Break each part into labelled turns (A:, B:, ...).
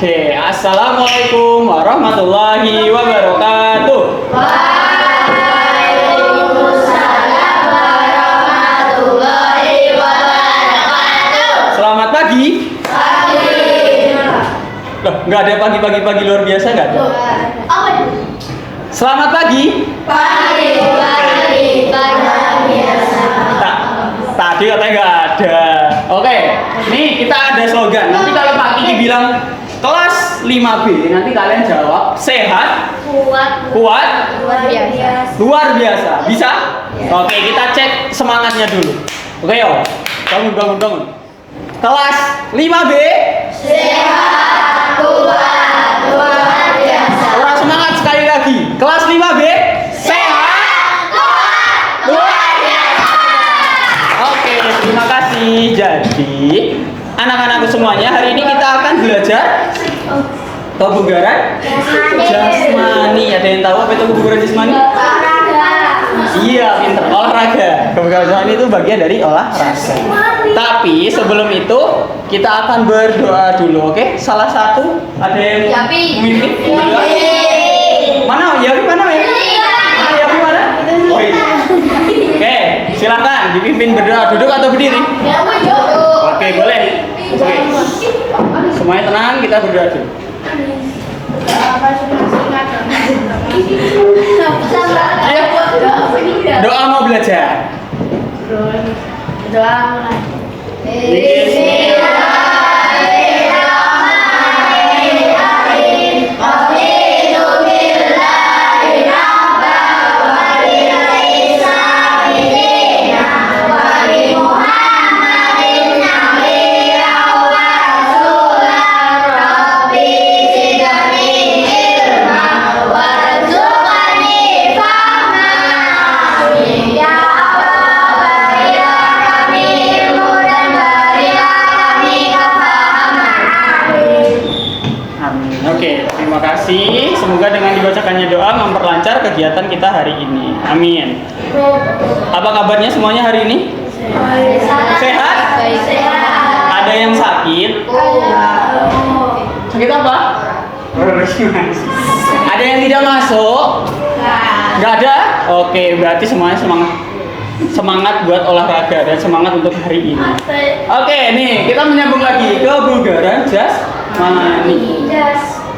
A: Oke, assalamualaikum warahmatullahi wabarakatuh.
B: Waalaikumsalam warahmatullahi wabarakatuh.
A: Selamat pagi.
B: Pagi.
A: Loh, nggak ada pagi-pagi luar biasa nggak ada?
B: Apa itu?
A: Selamat pagi.
B: Pagi biasa.
A: Tadi katanya nggak ada. Oke, nih kita ada slogan. Nanti kalau Pak Kiki bilang kelas 5B, nanti kalian jawab sehat,
B: Kuat.
A: kuat,
B: Biasa.
A: luar biasa. Bisa? Oke, kita cek semangatnya dulu. Oke, yo. Bangun. Kelas 5B.
B: Sehat. Kuat. Luar biasa.
A: Orang semangat sekali lagi. Kelas 5B. Sehat.
B: Luar biasa.
A: Oke, terima kasih. Jadi, anak-anakku semuanya, hari ini kita akan belajar kebugaran jasmani. Ada yang tahu apa itu kebugaran jasmani? Iya, pinter. Olahraga. Kebugaran jasmani itu bagian dari olahraga. Tapi sebelum itu kita akan berdoa dulu, oke? Salah satu ada yang memimpin berdoa. Mana? Yapi mana? Yapi mana? Oh, iya. Oke, silakan dipimpin berdoa. Duduk atau berdiri? Oke, boleh. Oke. Semuanya tenang, kita berdoa dulu. Doa mau belajar. Oke, terima kasih. Semoga dengan dibacakannya doa memperlancar kegiatan kita hari ini. Amin. Apa kabarnya semuanya hari ini? Sehat? Ada yang sakit? Sakit apa? Ada yang tidak masuk? Nggak ada? Oke, berarti semuanya semangat buat olahraga dan semangat untuk hari ini. Oke, nih kita menyambung lagi ke kebugaran jasmani.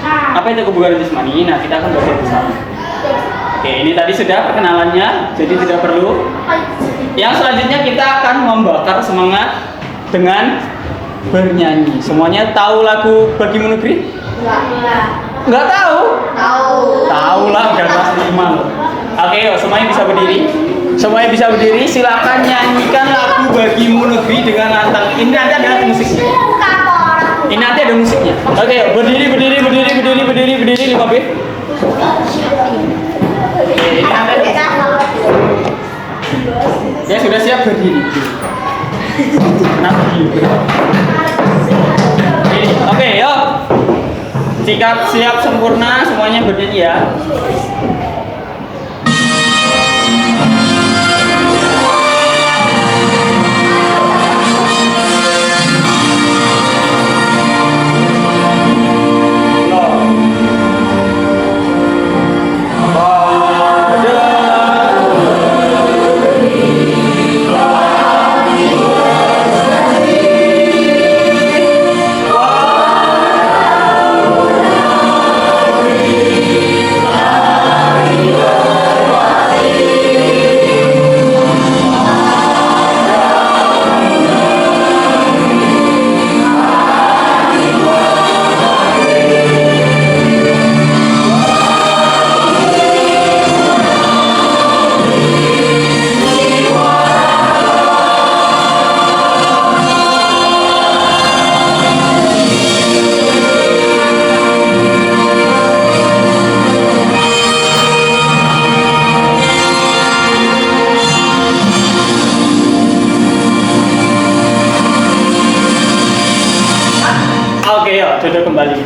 A: Apa itu kebugaran jasmani? Nah, kita akan belajar bersama. Oke, ini tadi sudah perkenalannya, jadi tidak perlu. Yang selanjutnya kita akan membakar semangat dengan bernyanyi. Semuanya tahu lagu Bagimu Negeri? Nggak tahu? Tahu lah, udah pasti malu. Oke, yuk, semuanya bisa berdiri. Semuanya bisa berdiri. Silakan nyanyikan lagu Bagimu Negeri dengan lantang. Ini nanti ada musiknya. Ini nanti ada musiknya. Oke, yuk, berdiri 5B. Oke, ini nanti. Ya sudah siap berdiri. Oke, yuk. Sikap siap sempurna, semuanya bernyanyi ya.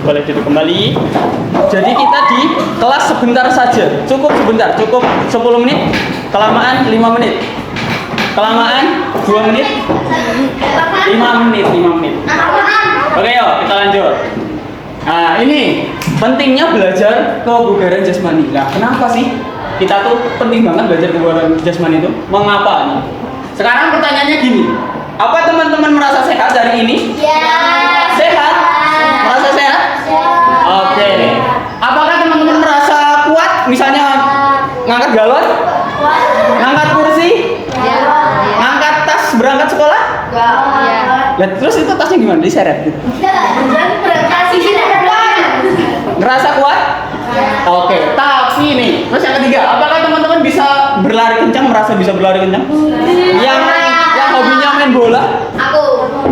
A: Boleh duduk kembali. Jadi kita di kelas sebentar saja. Cukup sebentar, cukup 10 menit. Kelamaan 5 menit. Kelamaan 2 menit. 5 menit. Oke, yuk kita lanjut. Nah, ini pentingnya belajar kebugaran jasmani. Nah, kenapa sih kita tuh penting banget belajar kebugaran jasmani itu? Mengapa nih? Sekarang pertanyaannya gini. Apa teman-teman merasa sehat hari ini?
B: Ya.
A: Sehat? Merasa sehat? Oke. Apakah teman-teman merasa kuat? Misalnya ngangkat galon? Ngangkat kursi? Ngangkat tas berangkat sekolah? Lah, terus itu tasnya gimana? Diseret gitu. Ngerasa kuat? Oke, tapi nih, terus yang ketiga, apakah teman-teman bisa berlari kencang, merasa bisa berlari kencang? Yang hobinya main bola?
B: Aku.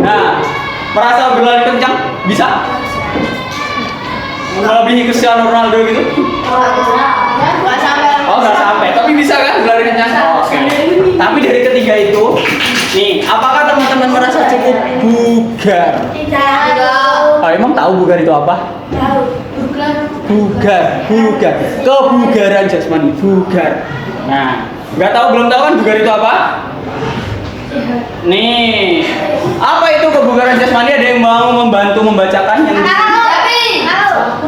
A: Nah, merasa berlari kencang? Bisa? Melebihi Cristiano Ronaldo gitu?
B: Nggak sampai.
A: Oh, nggak sampai, tapi bisa kan berlari kencang? Oke. Tapi dari ketiga itu, nih, apakah teman-teman merasa cukup bugar?
B: Tidak.
A: Oh, emang tahu bugar itu apa? Bugar. Kebugaran jasmani, bugar. Nah, nggak tahu, belum tahu kan bugar itu apa? Nih, apa itu kebugaran jasmani? Ada yang mau membantu membacakan yang?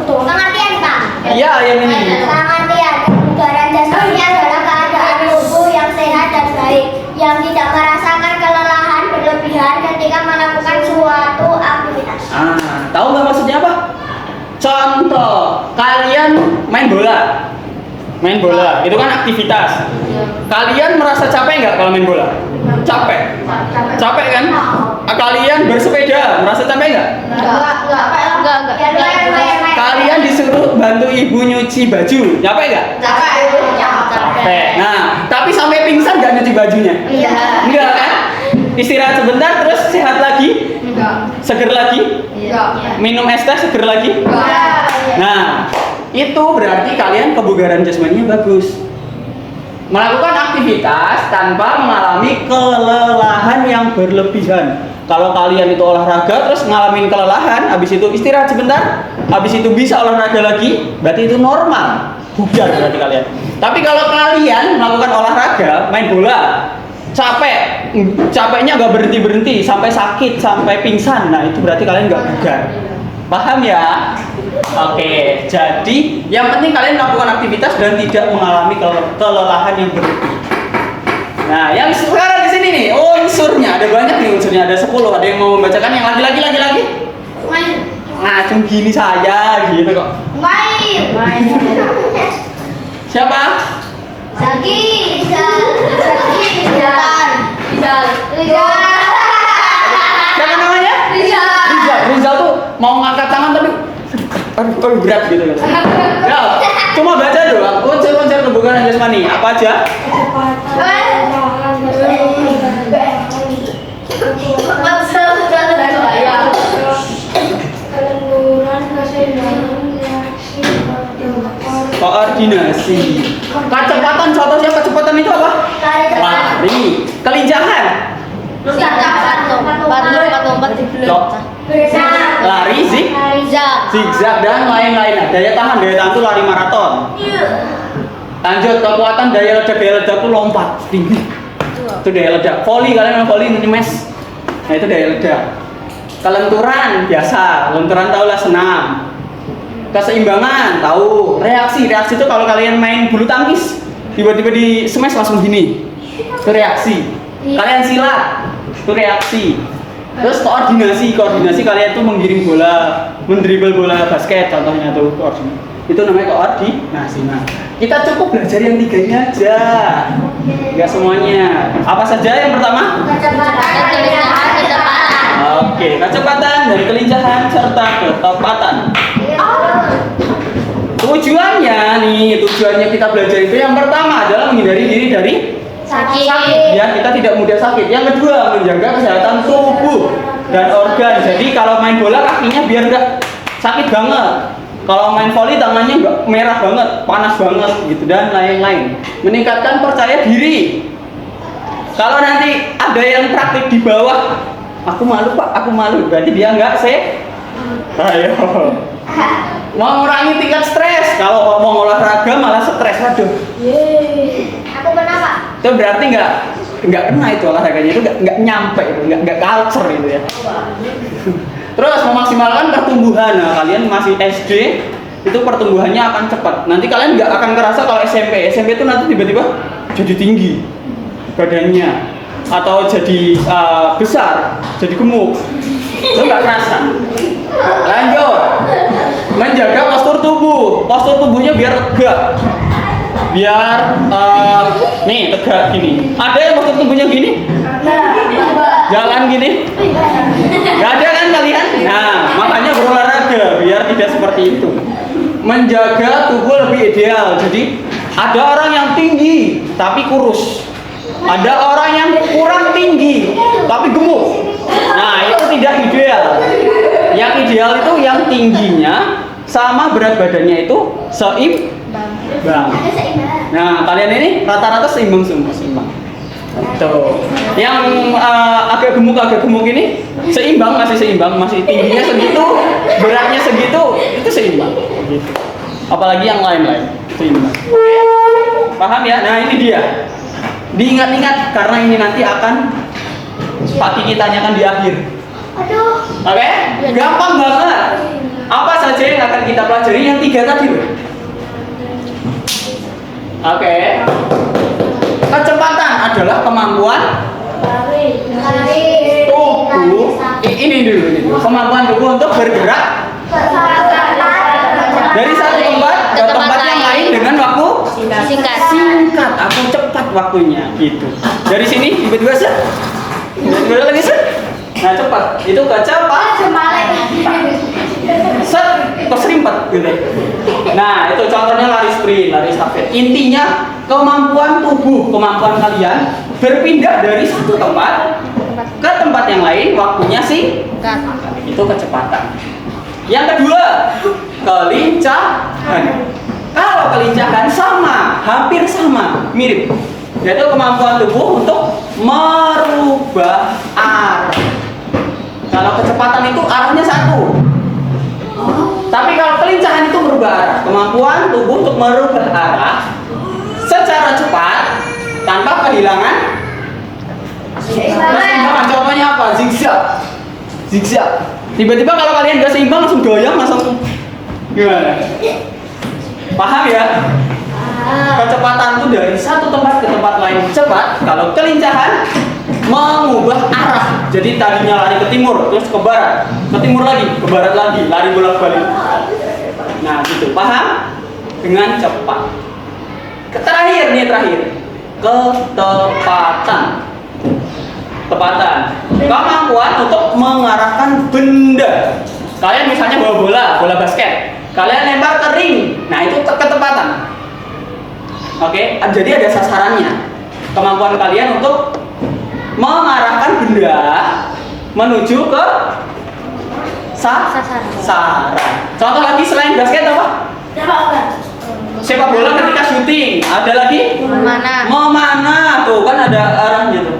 B: Pengertian, Pak.
A: Iya, yang ini.
B: Pengertian. Kebugaran jasmani adalah keadaan tubuh yang sehat dan baik, yang tidak merasakan kelelahan berlebihan ketika melakukan suatu aktivitas.
A: Tahu nggak maksudnya apa? Contoh, kalian main bola. Main bola, itu kan aktivitas. Kalian merasa capek nggak kalau main bola? Capek. Capek kan? Kalian bersepeda, merasa capek nggak?
B: Enggak.
A: Kalian disuruh bantu ibu nyuci baju, capek nggak? Capek. Nah, tapi sampai pingsan nggak nyuci bajunya?
B: Iya.
A: Enggak kan? Istirahat sebentar terus sehat lagi? Seger lagi? Minum es teh seger lagi? Nah, itu berarti kalian kebugaran jasmaninya bagus. Melakukan aktivitas tanpa mengalami kelelahan yang berlebihan. Kalau kalian itu olahraga terus ngalamin kelelahan, habis itu istirahat sebentar, habis itu bisa olahraga lagi, berarti itu normal. Bugar berarti kalian. Tapi kalau kalian melakukan olahraga, main bola, capeknya nggak berhenti sampai sakit, sampai pingsan, nah itu berarti kalian nggak bugar. Paham ya? Oke, jadi yang penting kalian melakukan aktivitas dan tidak mengalami kelelahan yang berlebih. Nah, yang sekarang di sini nih unsurnya ada banyak nih unsurnya, ada 10. Ada yang mau membacakan yang lagi? Nah, cuma gini saya gitu kok. Siapa? Siapa namanya? Rizal tuh mau ngangkat tangan tapi aduh berat gitu. Ya, cuma baca doang. Unsur-unsur kebugaran jasmani apa aja? Koordinasi. Kecepatan, contohnya kecepatan itu apa? Lari. Kelincahan. Lari, zigzag dan lain-lain. Daya tahan itu lari maraton. Lanjut, kekuatan daya ledak itu lompat tinggi. Itu daya ledak. Volley, kalian main volley nyemes. Nah, itu daya ledak. Kelenturan biasa, lenturan tahulah senam. Keseimbangan tahu. Reaksi itu kalau kalian main bulu tangkis tiba-tiba di smash langsung gini, itu reaksi. Kalian silat, itu reaksi. Terus koordinasi kalian tuh menggiring bola, mendribble bola basket contohnya tuh koordinasi. Itu namanya koordinasi. Nah, kita cukup belajar yang 3 ini aja, nggak semuanya. Apa saja yang pertama? Oke, kecepatan dan kelincahan serta ketepatan. Tujuannya kita belajar itu yang pertama adalah menghindari diri dari sakit, ya kita tidak mudah sakit. Yang kedua, menjaga kesehatan tubuh dan organ. Jadi kalau main bola kakinya biar nggak sakit banget. Kalau main volley tangannya nggak merah banget, panas banget gitu dan lain-lain. Meningkatkan percaya diri. Kalau nanti ada yang praktik di bawah, aku malu pak, aku malu, berarti dia nggak ayo. Mengurangi tingkat stres. Kalau ngomong olahraga malah stres, waduh.
B: Aku pernah pak.
A: Itu berarti nggak kena itu olahraganya, itu nggak nyampe itu, nggak culture itu ya. Terus memaksimalkan pertumbuhan. Nah, kalian masih SD itu pertumbuhannya akan cepat. Nanti kalian nggak akan kerasa kalau SMP. SMP itu nanti tiba-tiba jadi tinggi badannya atau jadi besar, jadi gemuk. Itu nggak kerasa. Lanjut. Menjaga postur tubuh. Postur tubuhnya biar tegak. Biar nih tegak gini. Ada yang postur tubuhnya gini? Jalan gini? Gak ada kan kalian? Nah, makanya berolahraga biar tidak seperti itu. Menjaga tubuh lebih ideal. Jadi ada orang yang tinggi tapi kurus. Ada orang yang kurang tinggi tapi gemuk. Nah, itu tidak ideal. Yang ideal itu yang tingginya sama berat badannya itu seimbang. Nah, kalian ini rata-rata seimbang semua, seimbang. Tuh. Yang agak gemuk ini seimbang, masih seimbang, masih tingginya segitu, beratnya segitu, itu seimbang. Gitu. Apalagi yang lain-lain seimbang. Paham ya? Nah, ini dia. Diingat-ingat karena ini nanti akan Pak Kiki tanyakan di akhir. Oke? Gampang banget. Apa saja yang akan kita pelajari yang 3 tadi? Oke. Kecepatan adalah kemampuan tubuh. Ini dulu. Kemampuan tubuh untuk bergerak dari satu tempat ke tempat yang lain dengan waktu singkat atau cepat waktunya gitu. Dari sini tiba-tiba lagi nah cepat. Itu kecepatan. Set keserimpet gitu. Nah, itu contohnya lari sprint, lari estafet. Intinya kemampuan tubuh, kemampuan kalian berpindah dari satu tempat ke tempat yang lain waktunya singkat. Itu kecepatan. Yang kedua, kelincahan. Kalau kelincahan sama, hampir sama, mirip. Yaitu kemampuan tubuh untuk merubah arah. Kalau kecepatan itu arahnya satu. Tapi kalau kelincahan itu merubah arah. Kemampuan tubuh untuk merubah arah secara cepat tanpa kehilangan keseimbangan. Contohnya apa? Zigzag. Tiba-tiba kalau kalian gak seimbang langsung goyang, langsung gimana? Paham ya? Kecepatan itu dari satu tempat ke tempat lain cepat. Kalau kelincahan mengubah arah. Jadi tadinya lari ke timur, terus ke barat, ke timur lagi, ke barat lagi, lari bolak-balik. Nah, gitu. Paham? Dengan cepat. Terakhir. Ketepatan. Kemampuan untuk mengarahkan benda. Kalian misalnya bawa bola basket. Kalian lempar ke ring. Nah, itu ketepatan. Oke, jadi ada sasarannya. Kemampuan kalian untuk mengarahkan benda menuju ke sasaran. Contoh lagi selain basket apa? Sepak bola ketika syuting. Ada lagi? Memanah. Tuh kan ada arahnya tuh.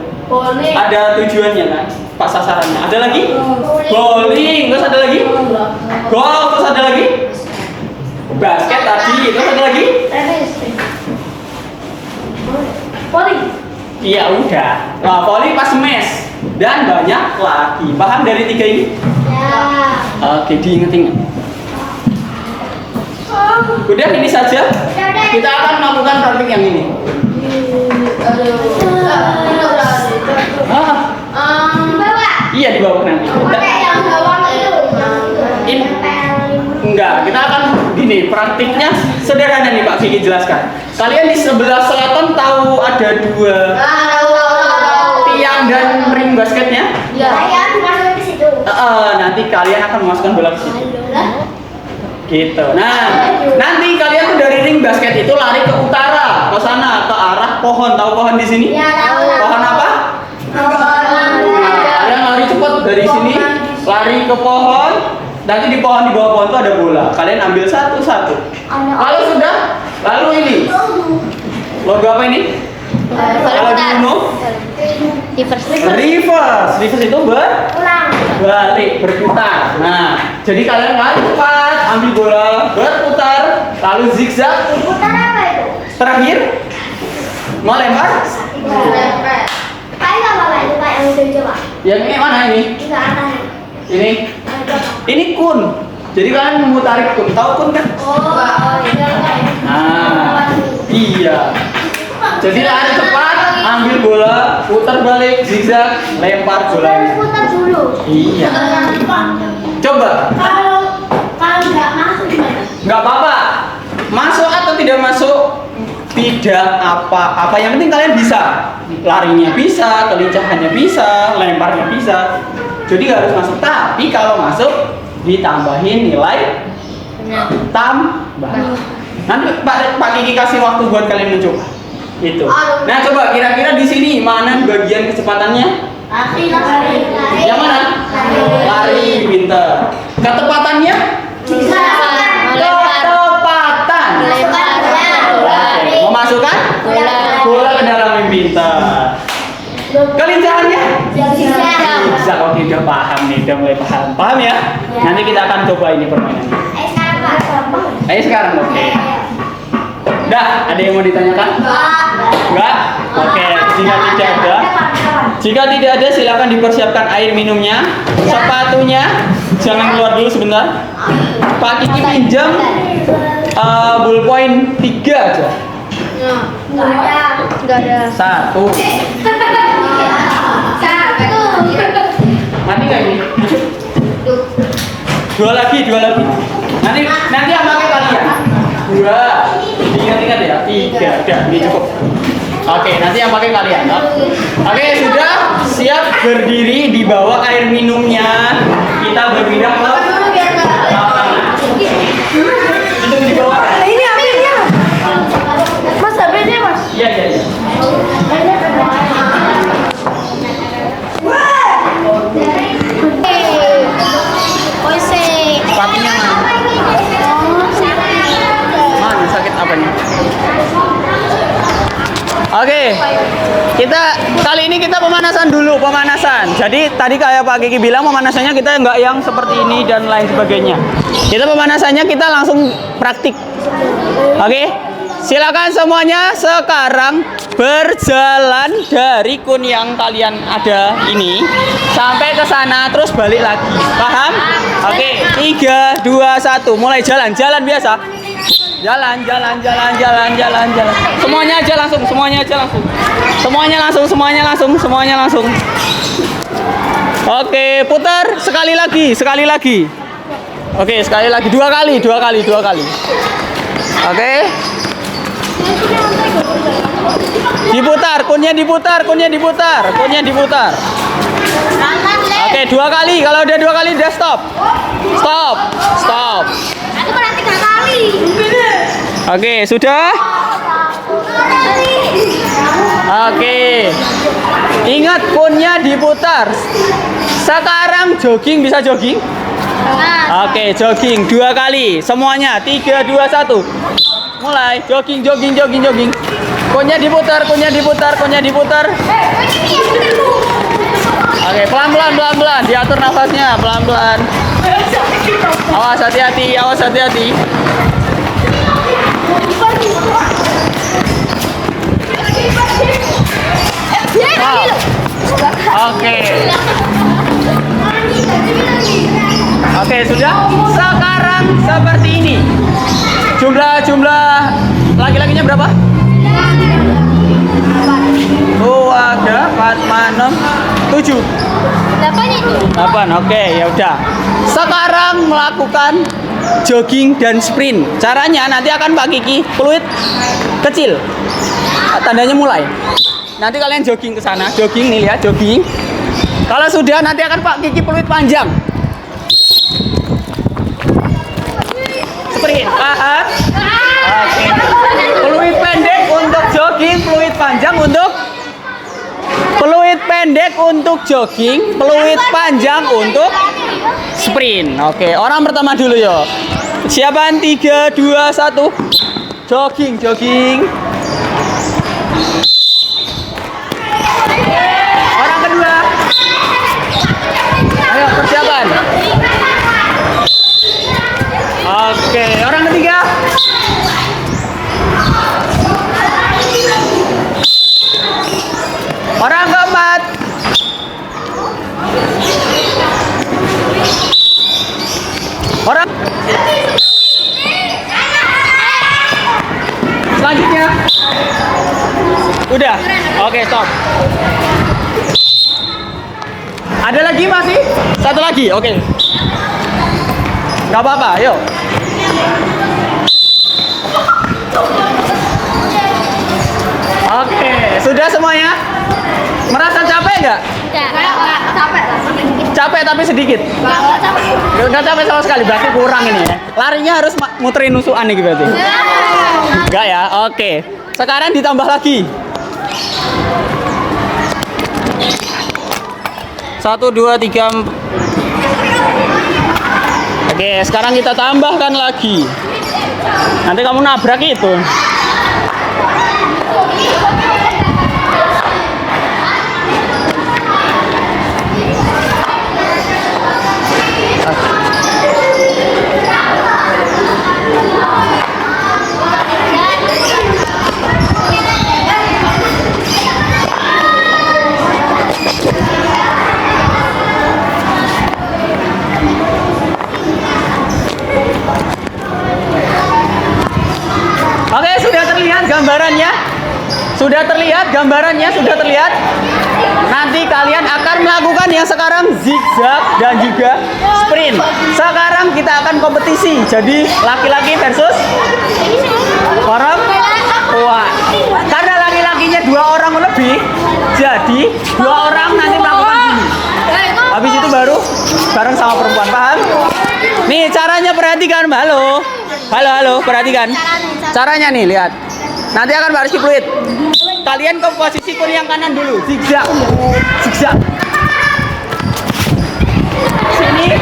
A: Ada tujuannya kan? Pas sasarannya. Ada lagi? Bowling. Terus ada lagi? Golf. Terus ada lagi? Basket tadi. Terus ada lagi?
B: Volley.
A: Iya udah. Nah, volley pas smash dan banyak lagi. Paham dari 3 ini?
B: Ya.
A: Oke, diingat-ingat. Udah ini saja. Kita akan melakukan praktik yang ini.
B: Bawa.
A: Iya di bawah nanti.
B: Pakai yang bawah itu.
A: Enggak, kita akan gini, praktiknya sederhana nih Pak Kiki jelaskan. Kalian di sebelah selatan tahu ada 2 tiang dan ring basketnya?
B: Ya. Saya dimasukin ke situ.
A: Nanti kalian akan memasukkan bola ke situ. Gitu. Nah, nanti kalian tuh dari ring basket itu lari ke utara, ke sana, ke arah pohon. Tahu pohon di sini?
B: Ya, tahu.
A: Pohon apa? Kalian lari cepat dari sini, lari ke pohon. Nanti di bawah pohon itu ada bola. Kalian ambil satu-satu. Kalau sudah, lalu ini. Logo apa ini? Kalau di Uno, reverse itu balik, berputar. Nah, jadi kalian lari cepat, ambil bola, berputar, lalu zigzag.
B: Putar apa itu?
A: Terakhir, mau lempar?
B: Kayak nggak bapak itu Pak yang udah coba.
A: Yang ini mana ini?
B: Di atas.
A: Ini Ini kun. Jadi kalian memutari kun. Tahu kun kan? Nah, iya. Jadi lari cepat, ambil bola, putar balik, zigzag, lempar bola.
B: Putar dulu.
A: Iya. Coba.
B: Kalau nggak masuk gimana?
A: Nggak apa-apa. Masuk atau tidak masuk, tidak apa-apa. Yang penting kalian bisa. Larinya bisa, kelincahannya bisa, lemparnya bisa. Jadi nggak harus masuk. Tapi kalau masuk, ditambahin nilai tambah. Nanti Pak Kiki kasih waktu buat kalian mencoba. Itu. Nah, coba kira-kira di sini mana bagian kecepatannya?
B: Lari.
A: Yang mana? Lari, pintar. Ketepatannya? Ketepatan. Memasukkan bola ke dalam yang pintar. Kelincahannya? Bisa, oke, udah paham nih, udah mulai paham. Paham ya? Nanti kita akan coba ini permainan. Ayo sekarang, oke. Udah, ada yang mau ditanyakan? Enggak? Oke, jika tidak ada silakan dipersiapkan air minumnya, sepatunya jangan keluar dulu sebentar. Pak Kiki pinjam ballpoint 3 aja.
B: Nggak ada.
A: 1. Mati nggak ini? 2 lagi. Nanti yang pakai kalian. 2. Ingat-ingat ya. 3. Udah, ini cukup. Oke, nanti yang pakai kalian. Oke, sudah siap berdiri di bawah air minumnya. Kita berpindah ke lapangan. Itu di bawah.
B: Ini ambilnya. Mas, ambilnya mas.
A: Iya. Sepatunya mana? Mana sakit apanya? Oke, kali ini kita pemanasan dulu, Jadi tadi kayak Pak Kiki bilang pemanasannya kita nggak yang seperti ini dan lain sebagainya. Kita pemanasannya kita langsung praktik. Oke, silakan semuanya sekarang berjalan dari kun yang kalian ada ini sampai ke sana terus balik lagi. Paham? Oke, 3, 2, 1, mulai jalan biasa. Jalan. Semuanya aja langsung. Oke, putar sekali lagi. Oke, sekali lagi. Dua kali. Oke. Diputar, kunnya diputar. Oke, 2 kali. Kalau udah 2 kali udah stop.
B: Aku pernah 3 kali.
A: Oke, sudah? Oke. Ingat kunnya diputar. Sekarang jogging, bisa jogging? Oke, jogging 2 kali. Semuanya 3, 2, 1. Mulai jogging. Kunnya diputar. Oke, pelan-pelan. Diatur nafasnya, pelan-pelan. Awas hati-hati. Oke, sudah. Sekarang seperti ini. Jumlah laki-lakinya berapa? 2, 4, 5, 6, 7. 8. Oke, ya udah. Sekarang melakukan jogging dan sprint. Caranya nanti akan Pak Kiki peluit kecil. Tandanya mulai. Nanti kalian jogging ke sana. Jogging nih, lihat jogging. Kalau sudah nanti akan Pak Kiki peluit panjang. Sprint. Paham? Oke. Peluit pendek untuk jogging, peluit panjang untuk jogging, peluit panjang untuk sprint. Oke, orang pertama dulu yo. Siapaan 3, 2, 1. Jogging. Orang kedua. Ayo persiapan. Oke, orang ketiga. Orang keempat. Selanjutnya. Udah. Oke, stop. Ada lagi masih? Satu lagi. Oke. Gak apa-apa, yuk. Oke, sudah semuanya? Merasa capek nggak?
B: Capek.
A: Capek tapi sedikit. Nggak capek sama sekali, berarti kurang ini ya. Larinya harus muterin nusukan nih berarti. Enggak ya? Oke. Sekarang ditambah lagi. 1, 2, 3, 4. Oke, sekarang kita tambahkan lagi. Nanti kamu nabrak itu. Oke, sudah terlihat gambarannya? Sudah terlihat gambarannya? Sudah terlihat? Nanti kalian akan melakukan yang sekarang zigzag dan juga sprint. Sekarang kita akan kompetisi. Jadi laki-laki versus perempuan. Karena laki-lakinya 2 orang lebih, jadi 2 orang nanti melakukan gini. Habis itu baru bareng sama perempuan, paham? Nih caranya perhatikan, halo. Halo, perhatikan. Caranya nih, lihat. Nanti akan Mbak Rizky fluid. Kalian ke posisi kun yang kanan dulu, zigzag. Zigzag. Sini,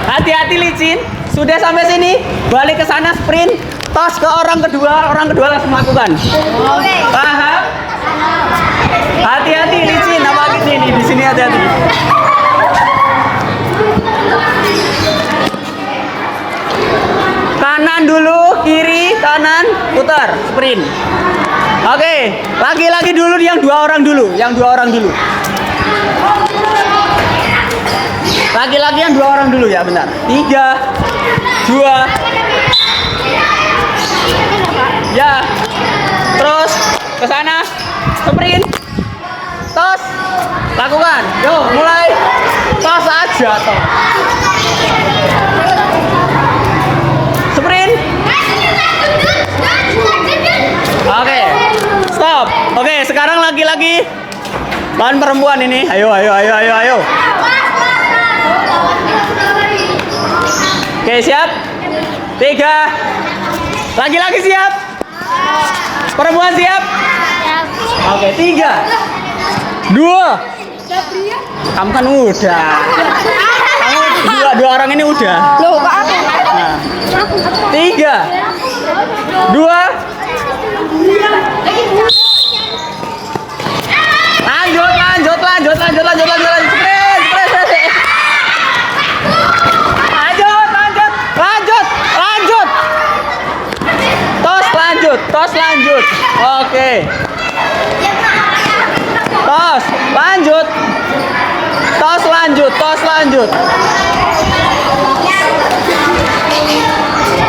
A: hati-hati licin. Sudah sampai sini, balik ke sana sprint, tos ke orang kedua langsung lakukan.
B: Oke.
A: Paham? Hati-hati licin, apa gitu ini di sini hati-hati. Kanan dulu, kiri, kanan, putar, sprint. Oke, lagi-lagi dulu yang 2 orang dulu, Lagi-lagi yang 2 orang dulu ya, bentar. 3, 2. Ya. Terus ke sana, sprint. Tos. Lakukan. Yuk, mulai. Tos aja toh. Sprint. Oke. Stop. Oke, sekarang lagi-lagi lawan perempuan ini. Ayo. Oke, siap? 3. Lagi-lagi siap? Perempuan siap? Oke, 3, 2. Kamu kan udah. Kamu dua orang ini udah.
B: Loh, kok aku?
A: Nah. 3, 2. Lanjut. Sprint. Lanjut. Tos lanjut. Oke. Tos lanjut.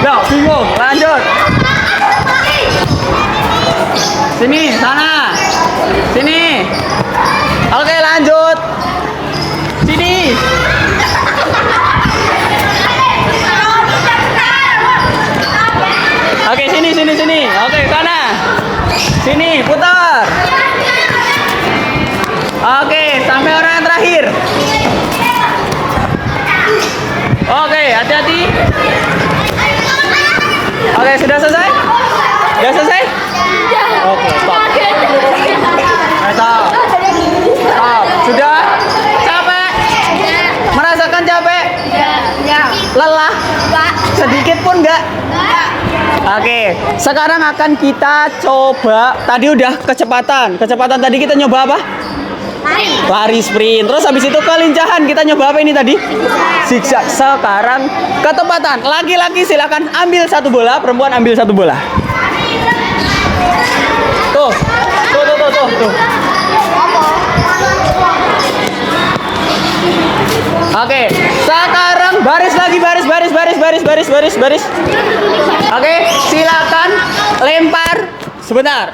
A: Loh, bingung. Lanjut. Sini, sana. Sini. Oke, lanjut. Sini. Oke, sini. Oke, sana. Sini, putar. Oke, sampai orang yang terakhir. Oke, hati-hati. Oke, sudah selesai? Oke, stop. Stop. Sudah? Capek? Merasakan capek? Lelah? Sedikit pun enggak? Oke, sekarang akan kita coba. Tadi udah kecepatan tadi kita nyoba apa? Lari sprint. Terus habis itu kelincahan kita nyoba apa ini tadi? Zigzag. Sekarang ketepatan. Laki-laki silakan ambil 1 bola, perempuan ambil 1 bola. Tuh. Oke, sekarang baris lagi, baris. Oke, silakan lempar sebentar.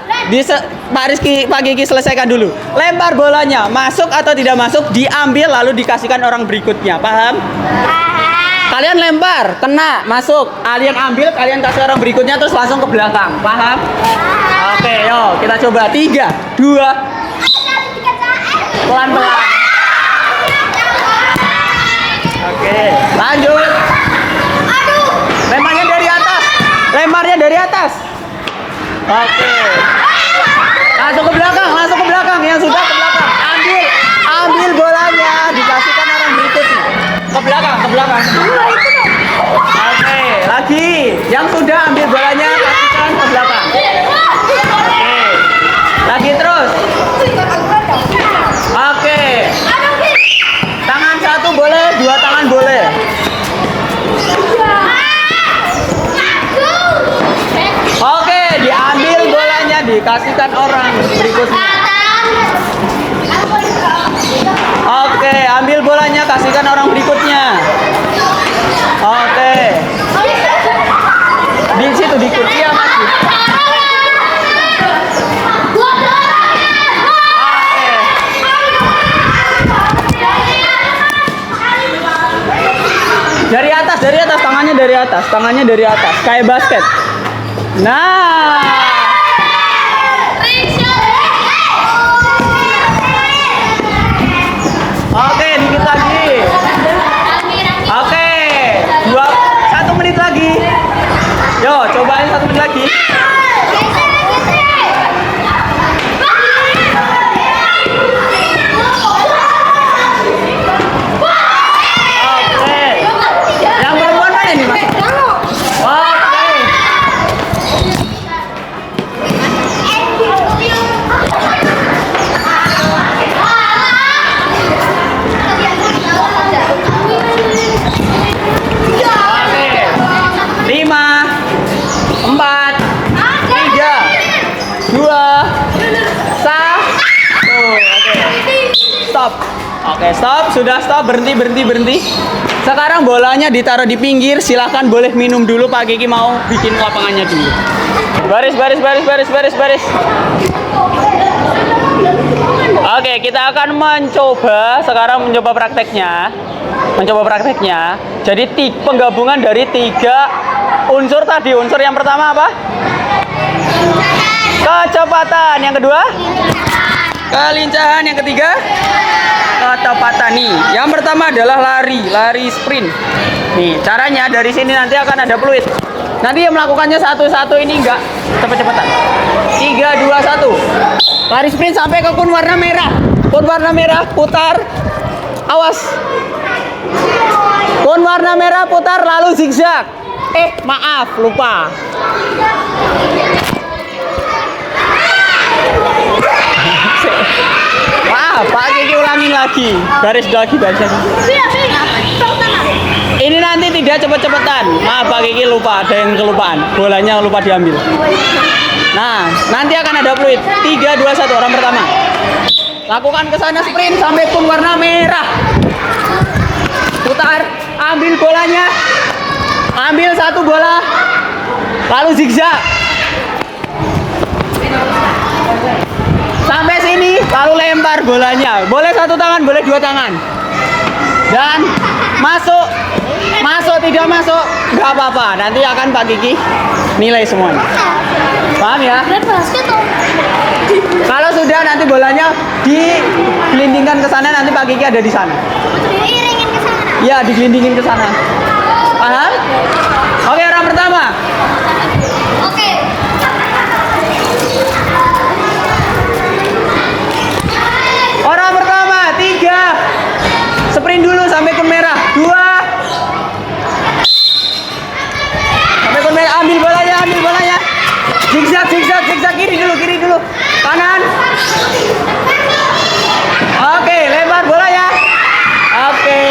A: Pak Rizky, Pak Kiki selesaikan dulu. Lempar bolanya, masuk atau tidak masuk, diambil lalu dikasihkan orang berikutnya. Paham? Kalian lempar, kena, masuk. Kalian ambil, kalian kasih orang berikutnya terus langsung ke belakang. Paham? Oke, yuk kita coba. 3, 2, pelan-pelan. Oke, lanjut. Lemparnya dari atas. Lemparnya dari atas. Oke. Langsung ke belakang, langsung ke belakang. Yang sudah ke belakang. Ambil bolanya, dikasihkan orang berikutnya. Ke belakang, ke belakang. Oke, lagi. Yang sudah ambil bolanya, kasihkan ke belakang. Oke. Lagi terus. Oke. Tangan satu boleh, 2 tangan boleh. Oke, diambil bolanya, dikasihkan orang berikutnya. Oke, ambil bolanya, kasihkan orang berikutnya. Oke. Di situ di kursi ya Mas. Dari atas, tangannya dari atas, kayak basket. Nah. Oke, dikit lagi. Oke, 1 menit lagi. Yo, cobain 1 menit lagi. Oke, stop. Sudah stop. Berhenti. Sekarang bolanya ditaruh di pinggir. Silahkan boleh minum dulu. Pak Kiki mau bikin lapangannya dulu. Baris. Oke, kita akan mencoba. Sekarang mencoba prakteknya. Jadi penggabungan dari 3 unsur tadi. Unsur yang pertama apa? Kecepatan. Yang kedua? Kelincahan. Yang ketiga? Ketepatan. Nih, yang pertama adalah lari sprint. Nih, caranya dari sini nanti akan ada peluit. Nanti yang melakukannya satu-satu ini enggak cepet-cepetan. 3, 2, 1. Lari sprint sampai ke kun warna merah. Kun warna merah, putar. Awas. Kun warna merah, putar lalu zigzag. Maaf, lupa. Wah, Pak Kiki ulangin lagi. Baris lagi. Ini nanti tidak cepet-cepetan. Maaf Pak Kiki lupa, ada yang kelupaan. Bolanya lupa diambil. Nah, nanti akan ada fluid. 3, 2, 1 orang pertama. Lakukan ke sana sprint sampai kun warna merah. Putar, ambil bolanya. Ambil 1 bola. Lalu zigzag. Sampai sini, lalu lempar bolanya. Boleh 1 tangan, boleh 2 tangan. Dan masuk, tidak masuk, nggak apa-apa. Nanti akan Pak Kiki nilai semuanya. Paham ya? Kalau sudah nanti bolanya digelindingkan ke sana, nanti Pak Kiki ada di sana.
B: Diiringin ke sana.
A: Iya, digelindingin ke sana. Paham? Oke, orang pertama.
B: Oke.
A: Orang pertama, 3. Sprint dulu sampai kun merah. 2. Sampai kun merah, ambil bolanya. Zigzag, kiri dulu. Kanan. Oke, lempar bolanya. Oke.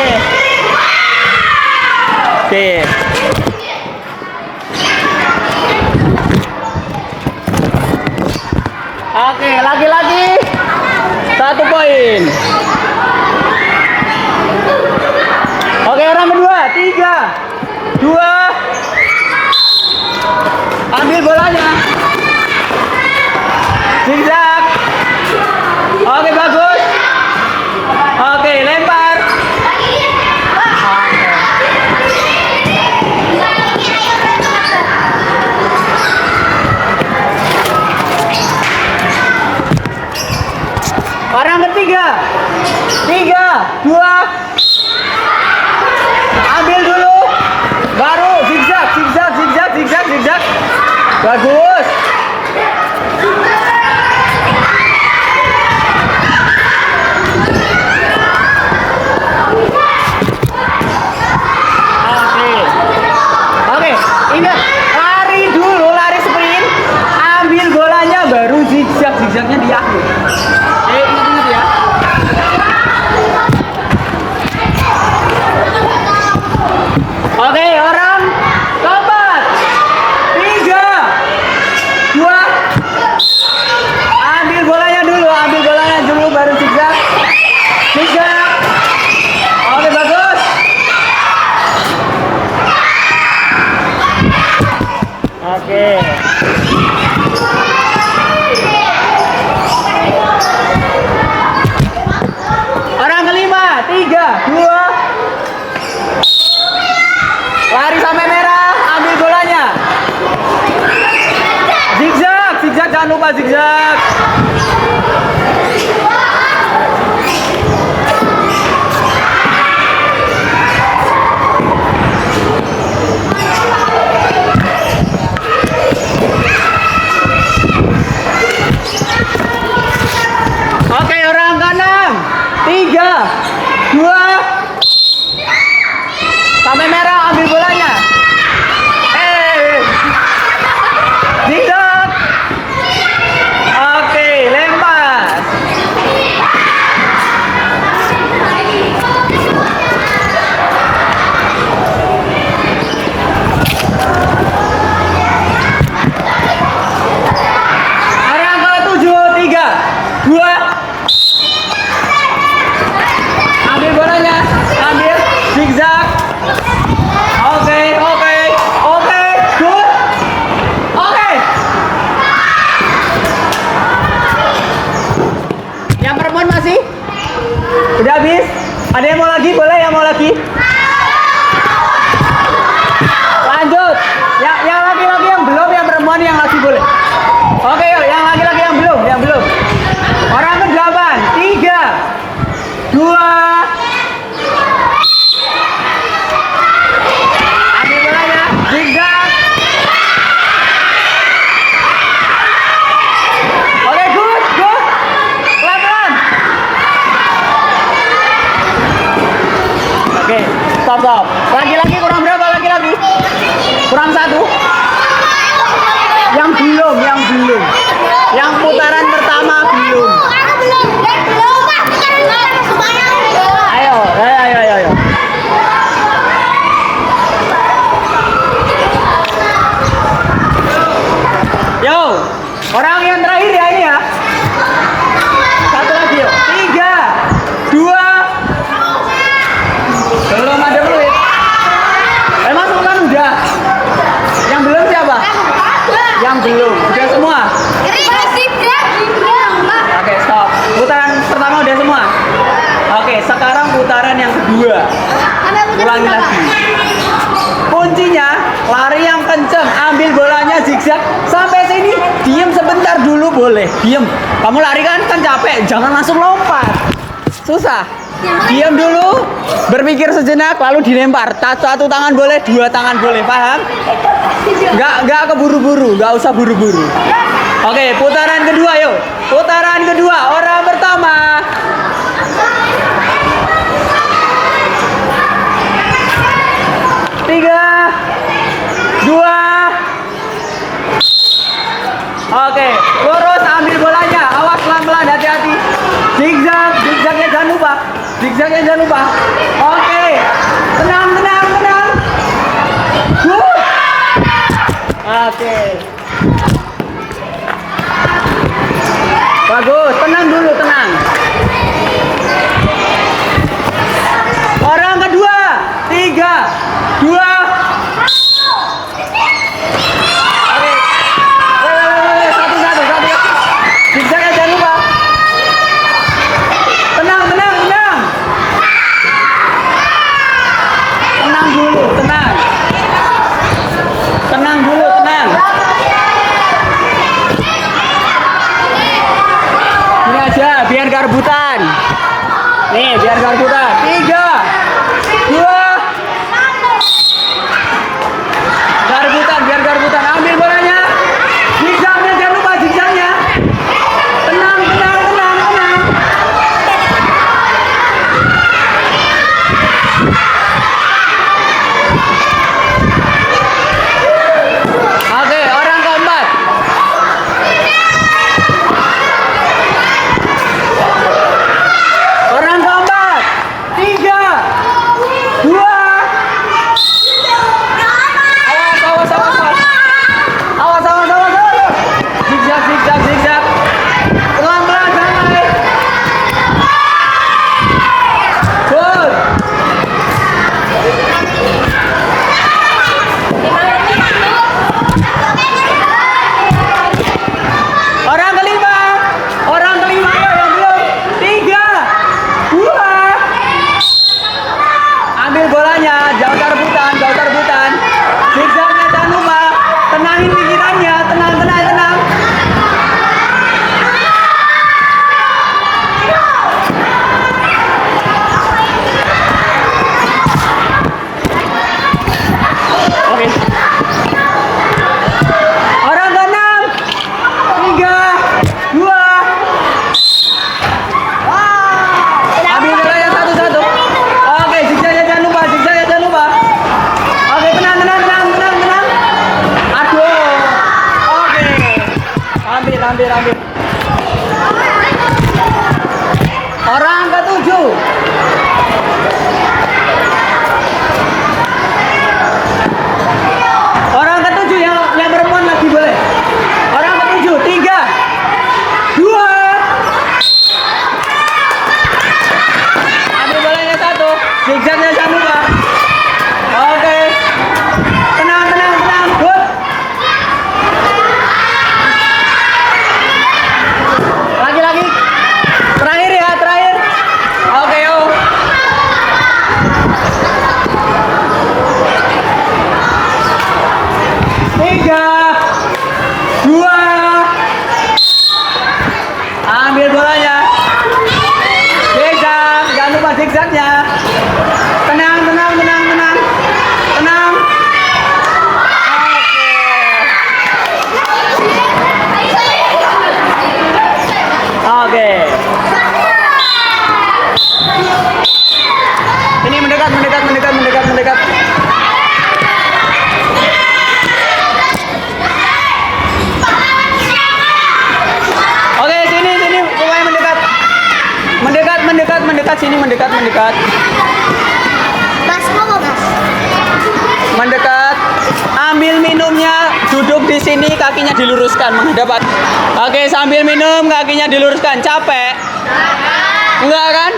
A: Oke, lagi-lagi. 1 poin. Oke, orang kedua. 3, 2. Ambil bolanya. Zigzag. Oke, bagus. Oke, lempar. Orang ketiga. 3, 2. Ambil dulu. Baru zigzag, zigzag, zigzag, zigzag, zigzag. Bagus. Oke, ingat lari dulu, lari sprint, ambil bolanya baru zigzag, zigzagnya di akhir. Ingat ya. Oke, orang keempat. 3, 2. Ambil bolanya dulu baru zigzag. Zigzag. Oke, bagus. Oke. Orang kelima, 3, 2. Lari sampai merah, ambil bolanya. Zigzag, zigzag, jangan lupa zigzag. Oke, orang keenam. 3, 2. Sampai merah, ambil bolanya. Zigzag. Oke, lempar. Orang ke-7, 3, 2. Ambil bolanya, ambil zigzag. Oke, oke, oke, good. Oke. Yang perempuan masih? Udah habis? Ada yang mau lagi? Boleh yang mau lagi? Lanjut. Yang laki-laki yang belum, yang perempuan yang lagi boleh. Oke, yuk, yang laki-laki yang belum, yang belum. Orang ke-8, 3, 2. Ambil bolanya, zigzag. Oke, good, good. Pelan-pelan. Oke, stop, stop. Laki-laki kurang berapa laki-laki? Kurang 1. Yang belum, yang belum. Yang putaran pertama belum. Ayo, ayo, ayo, ayo. Yo, orang yang terakhir ya ini ya. Satu lagi yuk. 3, 2. Belum ada fluid. Masuk kan udah. Yang belum siapa? Yang belum. Udah semua. Oke, stop. Putaran pertama udah semua. Oke, sekarang putaran yang kedua. Ulangi lagi. Kuncinya lari yang kenceng, ambil bolanya zigzag sampai sini. Diem sebentar dulu boleh. Diem. Kamu lari kan capek, jangan langsung lompat. Susah. Diam dulu, berpikir sejenak, lalu dilempar. Satu tangan boleh, 2 tangan boleh, paham? Nggak keburu-buru, nggak usah buru-buru. Oke, putaran kedua yuk. Putaran kedua, orang pertama. Tiga, 2. Oke, lurus, ambil bolanya. Awas pelan-pelan, hati-hati. Zigzag, zigzagnya jangan lupa. Zigzagnya jangan lupa. Oke, tenang, tenang, tenang. Good. Oke. Bagus, tenang dulu, tenang. Orang kedua, 3, 2. Oke. Satu. biar gak rebutan. Nih, biar gak rebutan. 3, 2. Gak rebutan, biar gak rebutan. Ambil bolanya. Zigzagnya, jangan lupa zigzagnya. Tenang, tenang, tenang, tenang. Oke, orang keempat. Orang keempat. 3, 2. Awas, awas, awas, awas. Awas, awas, awas, awas. Zigzag, zigzag, zigzag. Pelan-pelan, santai. Good. Orang kelima. Orang kelima ayo yang belum. 3, 2. Ambil bolanya, jauh rebutan, jauh rebutan. Zigzagnya jangan lupa. Tenangin pikirannya, tenang, tenang, tenang. Oke. Orang keenam. 3, 2. Ambil bolanya satu-satu. Oke, zigzagnya jangan lupa, zigzagnya jangan lupa. Oke, tenang, tenang, tenang, tenang, tenang. Aduh. Oke. Ambil, ambil, ambil. Orang ketujuh. Orang ketujuh yang perempuan lagi boleh. Orang ketujuh. 3, 2. Ambil bolanya satu. Zigzagnya jangan lupa. Oke. Tenang, tenang, tenang. Good. Lagi-lagi. Terakhir ya, terakhir. Oke, yo. Tiga, 2. Ambil bolanya. Zigzag, jangan lupa zigzagnya. Tenang, tenang, tenang, tenang. Tenang. Oke. Ini mendekat, mendekat, mendekat, mendekat, mendekat. Oke, sini, sini, pokoknya mendekat. Mendekat, mendekat, mendekat, sini, mendekat, mendekat.
B: Mas, mau Mas?
A: Mendekat. Ambil minumnya, duduk di sini, kakinya diluruskan menghadap. Oke, sambil minum, kakinya diluruskan. Capek? Enggak kan?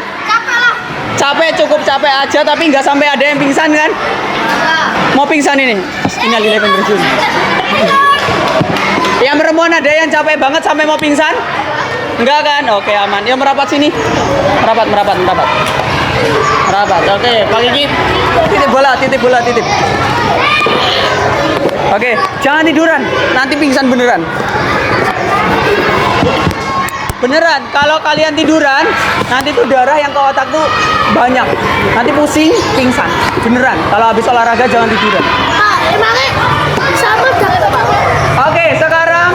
A: Capek, cukup capek aja, tapi nggak sampai ada yang pingsan kan? Mau pingsan ini? Ini lagi level terjun. Yang perempuan ada yang capek banget sampai mau pingsan? Enggak kan? Oke, aman. Yang merapat sini. Merapat, merapat, merapat. Merapat. Oke, Pak Kiki. Titip bola, titip bola, titip. Oke, jangan tiduran. Nanti pingsan beneran. Beneran, kalau kalian tiduran, nanti tuh darah yang ke otak tuh banyak. Nanti pusing, pingsan. Beneran, kalau habis olahraga jangan tiduran.
B: Pak, emangnya sama gak Pak?
A: Oke, sekarang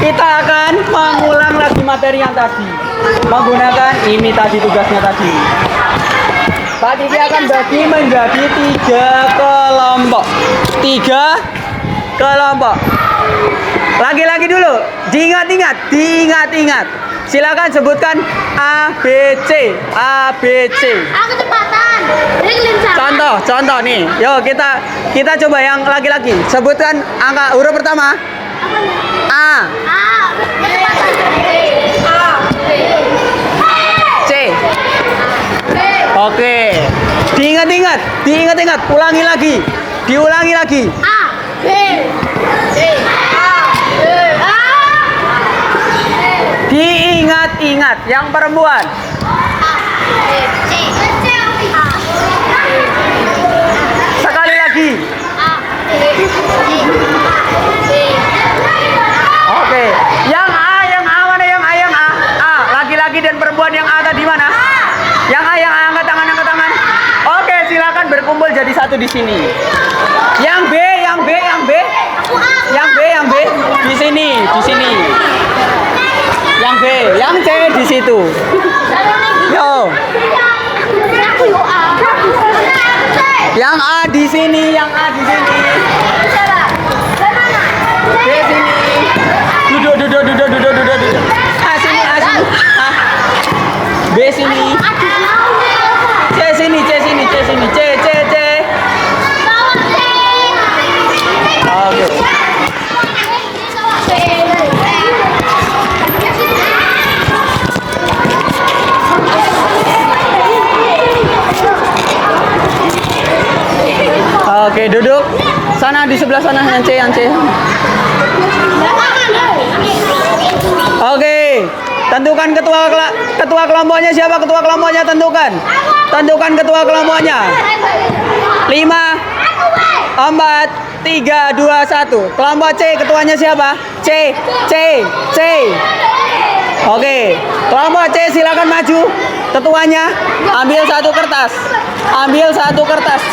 A: kita akan mengulang lagi materi yang tadi. Menggunakan ini tadi tugasnya tadi. Pak Kiki akan bagi menjadi 3 kelompok. 3 kelompok. Lagi-lagi dulu, diingat-ingat, diingat-ingat. Silakan sebutkan A, B, C, A, B, C.
B: Kecepatan.
A: Contoh nih. Yuk kita coba yang laki-laki. Sebutkan angka huruf pertama. A, C. Oke. Diingat-ingat, diingat-ingat. Ulangi lagi, diulangi lagi. Diingat-ingat yang perempuan. Sekali lagi. Oke. Yang A mana yang A? A. Laki-laki jadi satu di sini. Yang B. Di sini. Yang B, yang C di situ. Yo. Yang A di sini, B sini. Duduk. A sini. B sini. C sini. C. Oke. Oke, duduk. Sana di sebelah sana yang C. Oke. Tentukan ketua kelompoknya siapa? Ketua kelompoknya tentukan. Tentukan ketua kelompoknya. 5 4 3 2 1. Kelompok C ketuanya siapa? C. Oke. Kelompok C silakan maju. Ketuanya ambil satu kertas.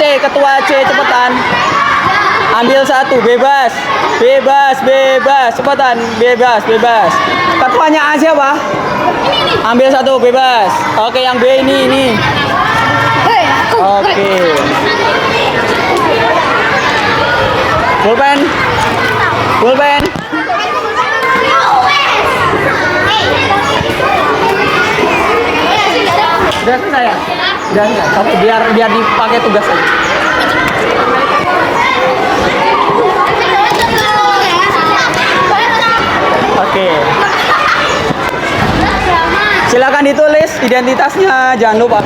A: C, ketua C cepetan. Ambil satu, bebas. Cepetan, bebas. Ketuanya A siapa? Ambil satu, bebas. Oke, yang B ini. Oke. Pulpen. Udah selesai ya? Udah selesai. Tapi biar dipakai tugas aja. Oke. Silakan ditulis identitasnya, jangan lupa.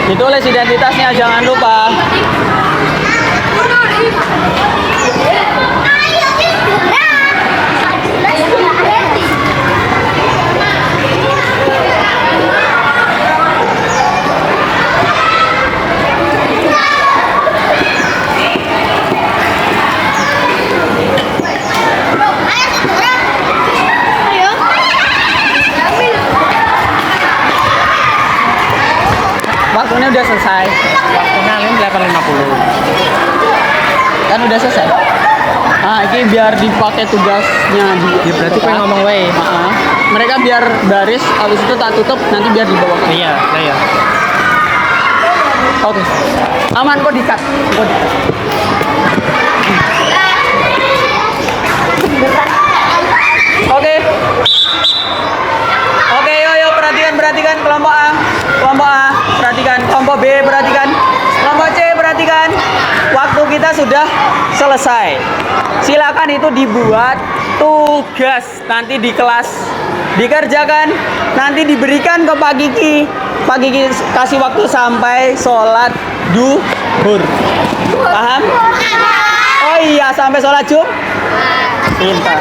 A: Ditulis identitasnya, jangan lupa. Waktunya udah selesai. Waktunya 8.50. Kan udah selesai. Nah, ini biar dipakai tugasnya dia. Ya, berarti pengen ngomong wae. Mereka biar baris, habis itu tak tutup, nanti biar dibawa. Iya. Oke. Aman kok dikat. Oke, yo perhatikan kelompok A, perhatikan kelompok B, perhatikan kelompok C, perhatikan. Waktu kita sudah selesai. Silakan itu dibuat tugas nanti di kelas, dikerjakan, nanti diberikan ke Pak Kiki. Pak Kiki kasih waktu sampai sholat duhur. Paham? Oh iya, sampai sholat Jumat. Pintar.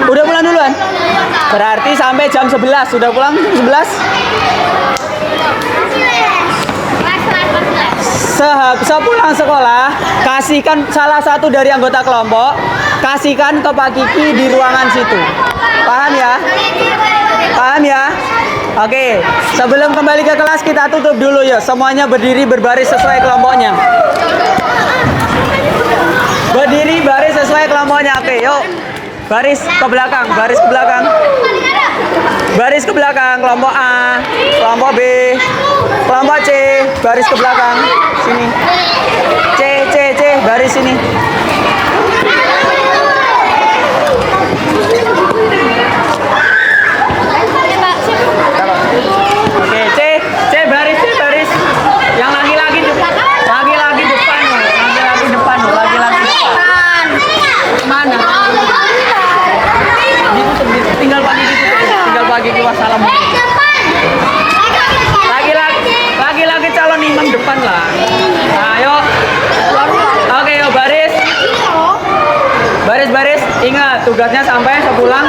A: Udah pulang duluan? Berarti sampai jam 11. Sudah pulang jam 11? Sepulang sekolah, kasihkan salah satu dari anggota kelompok, kasihkan ke Pak Kiki di ruangan situ. Paham ya? Oke, sebelum kembali ke kelas kita tutup dulu ya. Semuanya berdiri berbaris sesuai kelompoknya. Berdiri baris sesuai kelompoknya. Oke, yuk. Baris ke belakang. Baris ke belakang, kelompok A, kelompok B, kelompok C, baris ke belakang. Sini. C, baris sini. Oke, C baris. Yang laki-laki depan. Laki-laki depan. Mana? Tinggal pagi wassalam. Lagi-lagi calon imam depan lah. Ayo. Oke, yuk baris. Ingat tugasnya sampai sepulang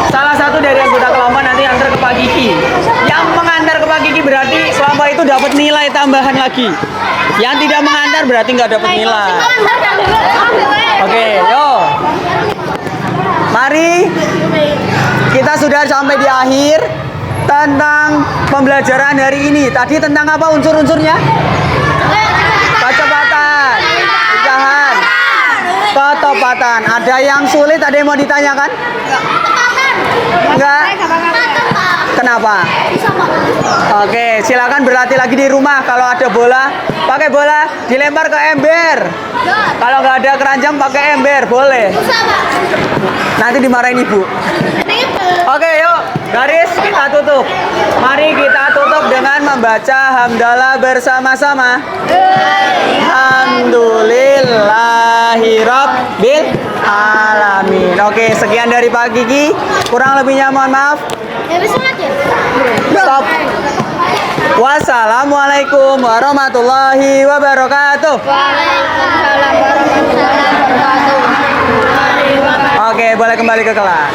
A: salah satu dari anggota kelompok nanti antar ke Pak Kiki. Yang mengantar ke Pak Kiki berarti kelompok itu dapat nilai tambahan lagi. Yang tidak mengantar berarti nggak dapat nilai. Oke, yuk. Mari kita sudah sampai di akhir tentang pembelajaran hari ini. Tadi tentang apa unsur-unsurnya? Kecepatan, ucapan, ketepatan. Ada yang sulit, ada yang mau ditanyakan? Enggak? Kenapa? Oke, silakan berlatih lagi di rumah. Kalau ada bola, pakai bola dilempar ke ember. Kalau nggak ada keranjang, pakai ember, boleh. Nanti dimarahin ibu. Oke, yuk, garis kita tutup. Mari kita tutup dengan membaca hamdalah bersama-sama. Alhamdulillahirabbil alamin. Oke, sekian dari Pak Kiki. Kurang lebihnya mohon maaf. Stop. Wassalamualaikum warahmatullahi wabarakatuh. Oke, boleh kembali ke kelas.